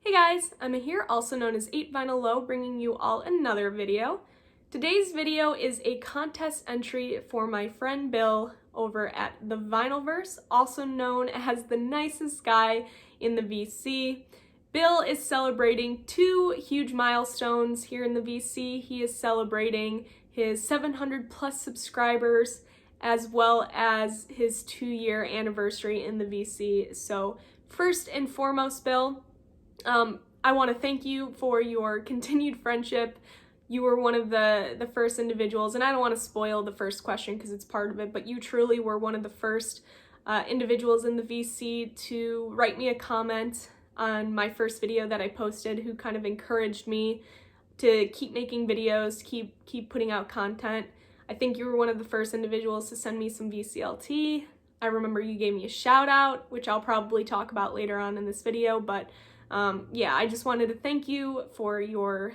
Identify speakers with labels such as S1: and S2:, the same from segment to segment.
S1: Hey guys, Emma here, also known as 8vinyllow, bringing you all another video. Today's video is a contest entry for my friend Bill over at the Vinylverse, also known as the nicest guy in the VC. Bill is celebrating two huge milestones here in the VC. He is celebrating his 700 plus subscribers as well as his 2-year anniversary in the VC. So first and foremost, Bill, I want to thank you for your continued friendship. You were one of the first individuals, and I don't want to spoil the first question because it's part of it, but you truly were one of the first individuals in the VC to write me a comment on my first video that I posted, who kind of encouraged me to keep making videos, keep putting out content. I think you were one of the first individuals to send me some VCLT. I remember you gave me a shout out, which I'll probably talk about later on in this video, but yeah, I just wanted to thank you for your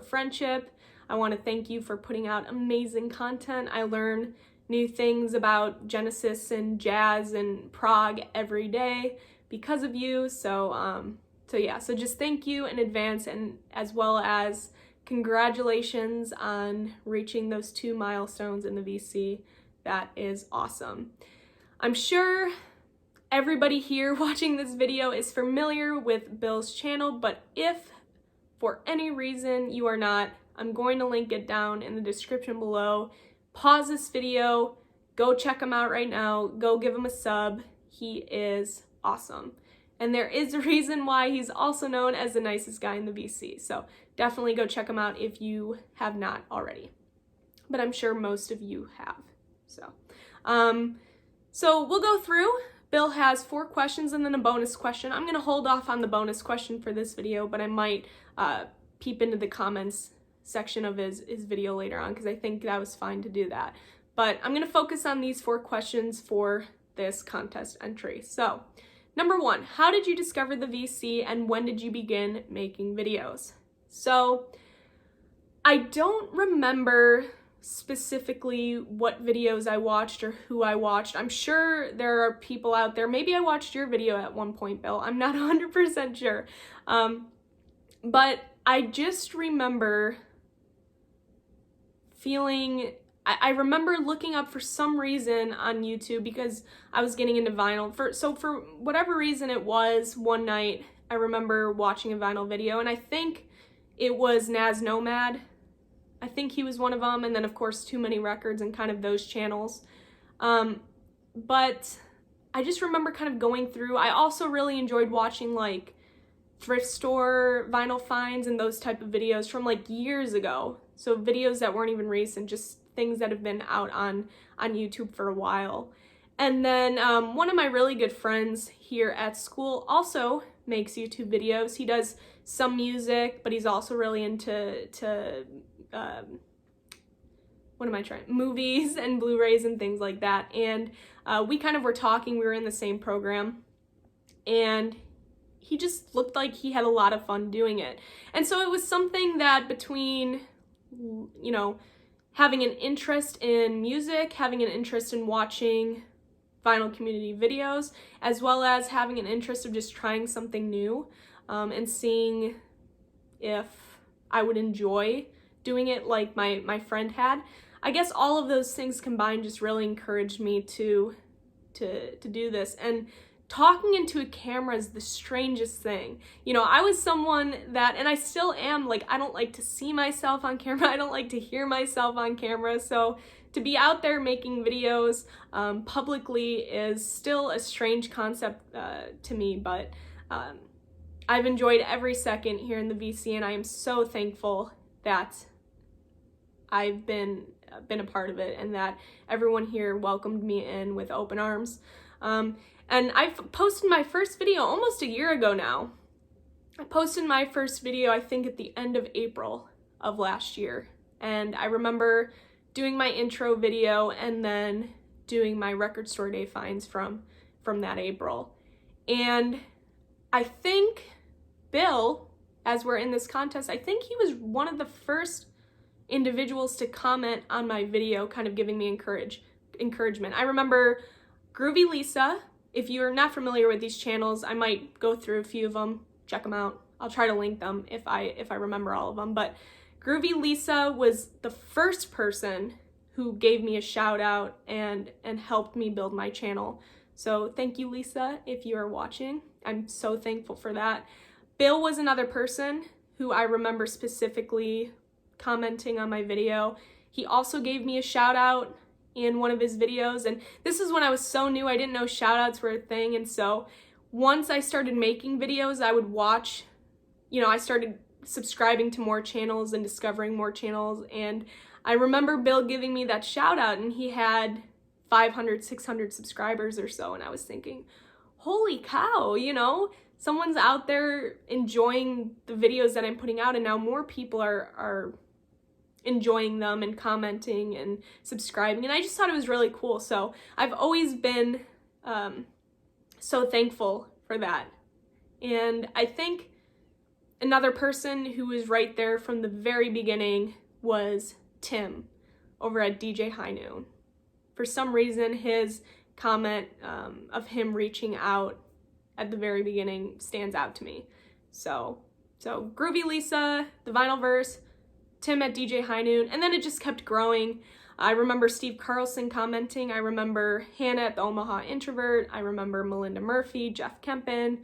S1: friendship. I want to thank you for putting out amazing content. I learn new things about Genesis and jazz and prog every day because of you. So just thank you in advance, and as well as congratulations on reaching those 2 milestones in the VC. That is awesome. I'm sure everybody here watching this video is familiar with Bill's channel, but if for any reason you are not, I'm going to link it down in the description below. Pause this video, go check him out right now, go give him a sub. He is awesome. And there is a reason why he's also known as the nicest guy in the VC. So definitely go check him out if you have not already. But I'm sure most of you have. So we'll go through. Bill has 4 questions and then a bonus question. I'm going to hold off on the bonus question for this video, but I might peep into the comments section of his video later on because I think that was fine to do that. But I'm going to focus on these 4 questions for this contest entry. So, number 1, how did you discover the VC and when did you begin making videos? So, I don't remember specifically what videos I watched or who I watched. I'm sure there are people out there. Maybe I watched your video at one point, Bill. I'm not 100% sure. But I just remember feeling, I remember looking up for some reason on YouTube because I was getting into vinyl. So for whatever reason it was, one night I remember watching a vinyl video, and I think it was Naz Nomad. I think he was one of them, and then of course Too Many Records and kind of those channels. But I just remember kind of going through. I also really enjoyed watching like thrift store vinyl finds and those type of videos from like years ago. So videos that weren't even recent, just things that have been out on YouTube for a while. And then one of my really good friends here at school also makes YouTube videos. He does some music, but he's also really into movies and Blu-rays and things like that. And we kind of were talking, we were in the same program, and he just looked like he had a lot of fun doing it. And so it was something that between, you know, having an interest in music, having an interest in watching vinyl community videos, as well as having an interest of just trying something new and seeing if I would enjoy doing it like my friend had. I guess all of those things combined just really encouraged me to do this. And talking into a camera is the strangest thing. You know, I was someone that, and I still am, like, I don't like to see myself on camera. I don't like to hear myself on camera. So to be out there making videos publicly is still a strange concept to me, but I've enjoyed every second here in the VC, and I am so thankful that I've been a part of it and that everyone here welcomed me in with open arms. And I've posted my first video almost a year ago now. I posted my first video, I think, at the end of April of last year. And I remember doing my intro video and then doing my record store day finds from that April. And I think Bill, as we're in this contest, I think he was one of the first individuals to comment on my video, kind of giving me encouragement. I remember Groovy Lisa. If you're not familiar with these channels, I might go through a few of them, check them out. I'll try to link them if I remember all of them. But Groovy Lisa was the first person who gave me a shout out and helped me build my channel. So thank you, Lisa, if you are watching. I'm so thankful for that. Bill was another person who I remember specifically commenting on my video. He also gave me a shout out in one of his videos, and this is when I was so new. I didn't know shout outs were a thing, and so once I started making videos, I would watch, I started subscribing to more channels and discovering more channels, and I remember Bill giving me that shout out, and he had 500, 600 subscribers or so, and I was thinking, holy cow, someone's out there enjoying the videos that I'm putting out, and now more people are enjoying them and commenting and subscribing, and I just thought it was really cool. So I've always been so thankful for that. And I think another person who was right there from the very beginning was Tim over at DJ High Noon. For some reason, his comment of him reaching out at the very beginning stands out to me. So Groovy Lisa, the Vinylverse, Tim at DJ High Noon, and then it just kept growing. I remember Steve Carlson commenting. I remember Hannah at the Omaha Introvert. I remember Melinda Murphy, Jeff Kempen,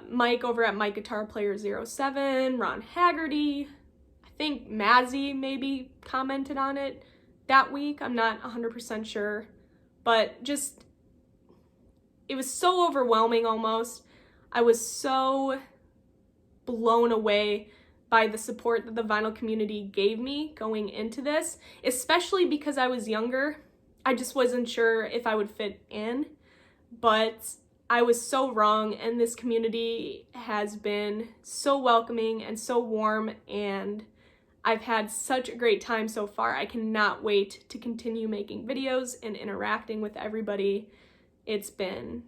S1: Mike over at Mike Guitar Player 07, Ron Haggerty. I think Mazzy maybe commented on it that week. I'm not 100% sure, but just, it was so overwhelming almost. I was so blown away by the support that the vinyl community gave me going into this, especially because I was younger. I just wasn't sure if I would fit in, but I was so wrong, and this community has been so welcoming and so warm, and I've had such a great time so far. I cannot wait to continue making videos and interacting with everybody. It's been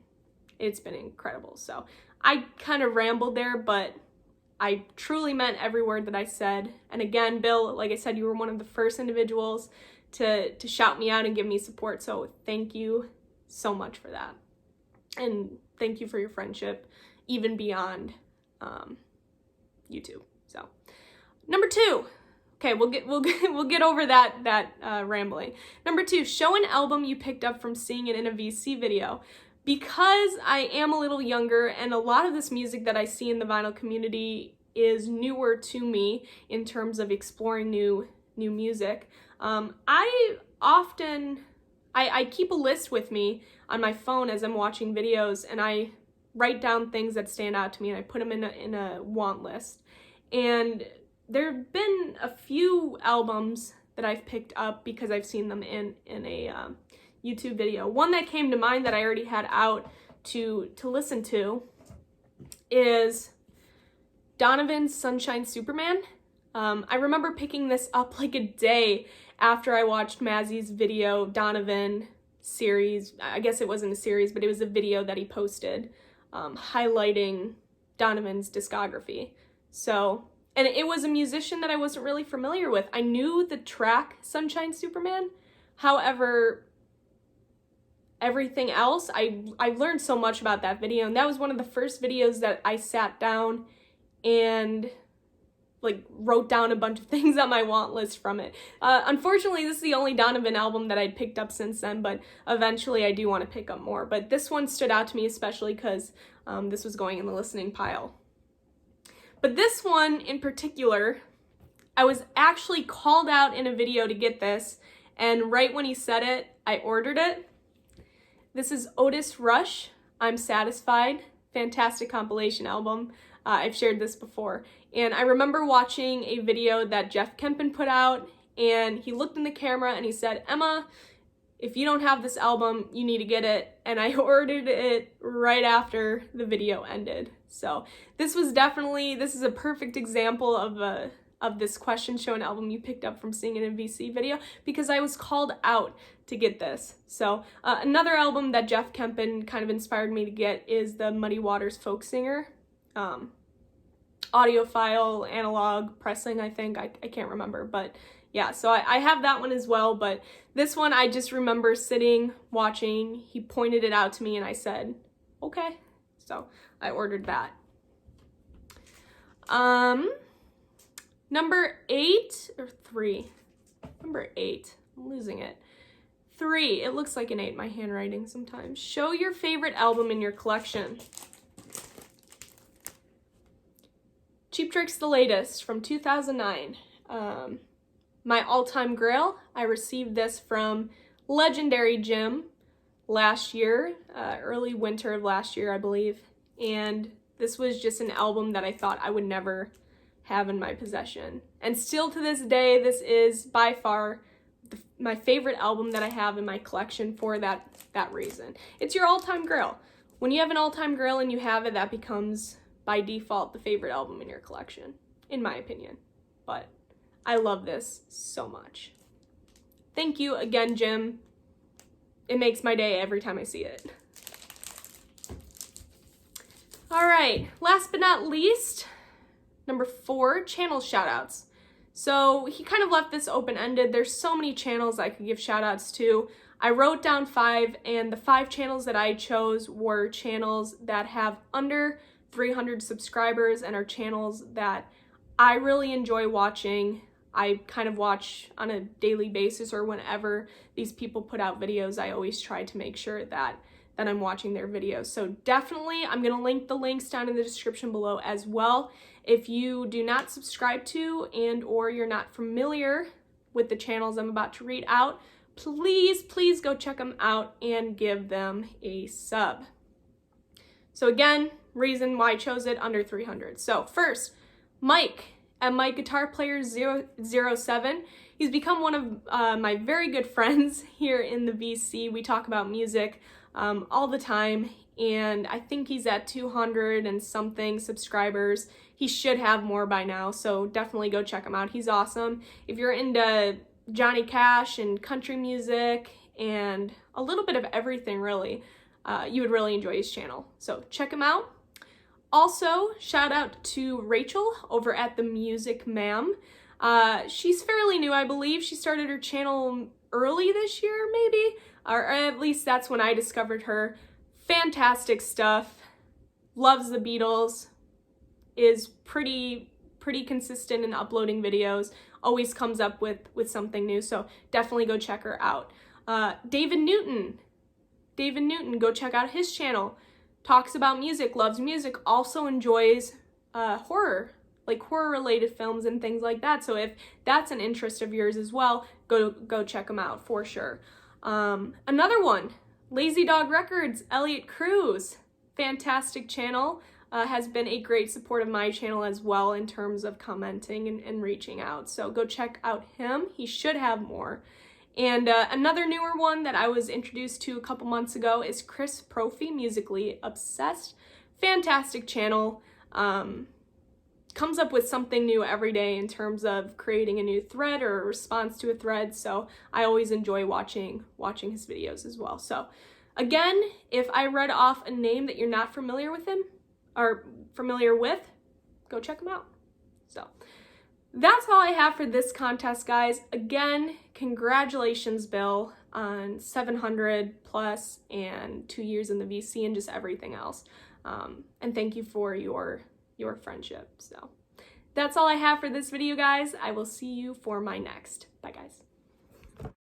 S1: incredible. So I kind of rambled there, but I truly meant every word that I said. And again, Bill, like I said, you were one of the first individuals to shout me out and give me support. So thank you so much for that. And thank you for your friendship, even beyond YouTube. So number 2. Okay, we'll get over that rambling. Number 2, show an album you picked up from seeing it in a VC video. Because I am a little younger, and a lot of this music that I see in the vinyl community is newer to me in terms of exploring new music, I keep a list with me on my phone as I'm watching videos, and I write down things that stand out to me, and I put them in a want list. And there have been a few albums that I've picked up because I've seen them in a YouTube video. One that came to mind that I already had out to listen to is Donovan's Sunshine Superman. I remember picking this up like a day after I watched Mazzy's video, Donovan series. I guess it wasn't a series, but it was a video that he posted highlighting Donovan's discography. So, and it was a musician that I wasn't really familiar with. I knew the track Sunshine Superman. However, everything else, I learned so much about that video, and that was one of the first videos that I sat down and wrote down a bunch of things on my want list from it. Unfortunately, this is the only Donovan album that I'd picked up since then, but eventually I do want to pick up more. But this one stood out to me especially because this was going in the listening pile. But this one in particular, I was actually called out in a video to get this, and right when he said it, I ordered it. This is Otis Rush, I'm Satisfied. Fantastic compilation album. I've shared this before. And I remember watching a video that Jeff Kempen put out, and he looked in the camera and he said, Emma, if you don't have this album, you need to get it. And I ordered it right after the video ended. So this is a perfect example of this question, show an album you picked up from seeing an MVC video, because I was called out to get this. So another album that Jeff Kempen kind of inspired me to get is the Muddy Waters Folk Singer. Audiophile, analog, pressing, I think. I can't remember, but yeah, so I have that one as well, but this one I just remember sitting, watching, he pointed it out to me, and I said, okay. So I ordered that. Number 8 or 3. Number 8. I'm losing it. 3. It looks like an 8, my handwriting sometimes. Show your favorite album in your collection. Cheap Trick's The Latest from 2009. My all-time grail. I received this from Legendary Jim last year, early winter of last year, I believe. And this was just an album that I thought I would never have in my possession. And still to this day, this is by far my favorite album that I have in my collection for that reason. It's your all-time grail. When you have an all-time grail and you have it, that becomes by default the favorite album in your collection, in my opinion. But I love this so much. Thank you again, Jim. It makes my day every time I see it. All right, last but not least, number 4, channel shoutouts. So he kind of left this open-ended. There's so many channels I could give shoutouts to. I wrote down 5, and the 5 channels that I chose were channels that have under 300 subscribers and are channels that I really enjoy watching. I kind of watch on a daily basis, or whenever these people put out videos, I always try to make sure that I'm watching their videos. So definitely, I'm gonna link the links down in the description below as well. If you do not subscribe to and or you're not familiar with the channels I'm about to read out, please go check them out and give them a sub. So again, reason why I chose it, under 300. So first, Mike at Mike Guitar Player 007. He's become one of my very good friends here in the VC. We talk about music all the time, and I think he's at 200 and something subscribers. He should have more by now, so definitely go check him out. He's awesome. If you're into Johnny Cash and country music and a little bit of everything really, you would really enjoy his channel. So check him out. Also, shout out to Rachel over at The Music Ma'am. She's fairly new, I believe. She started her channel early this year, maybe, or at least that's when I discovered her. Fantastic stuff. Loves the Beatles. Is pretty consistent in uploading videos. Always comes up with something new, so definitely go check her out. David Newton, go check out his channel. Talks about music, loves music, also enjoys horror, like horror-related films and things like that. So if that's an interest of yours as well, go check him out for sure. Another one, Lazy Dog Records, Elliot Cruz. Fantastic channel. Has been a great support of my channel as well in terms of commenting and reaching out. So go check out him. He should have more. And another newer one that I was introduced to a couple months ago is Chris Profi, Musically Obsessed. Fantastic channel. Comes up with something new every day in terms of creating a new thread or a response to a thread. So I always enjoy watching his videos as well. So again, if I read off a name that you're not familiar with him, or familiar with, go check them out. So that's all I have for this contest, guys. Again, congratulations, Bill, on 700 plus and 2 years in the VC and just everything else. And thank you for your friendship. So that's all I have for this video, guys. I will see you for my next. Bye, guys.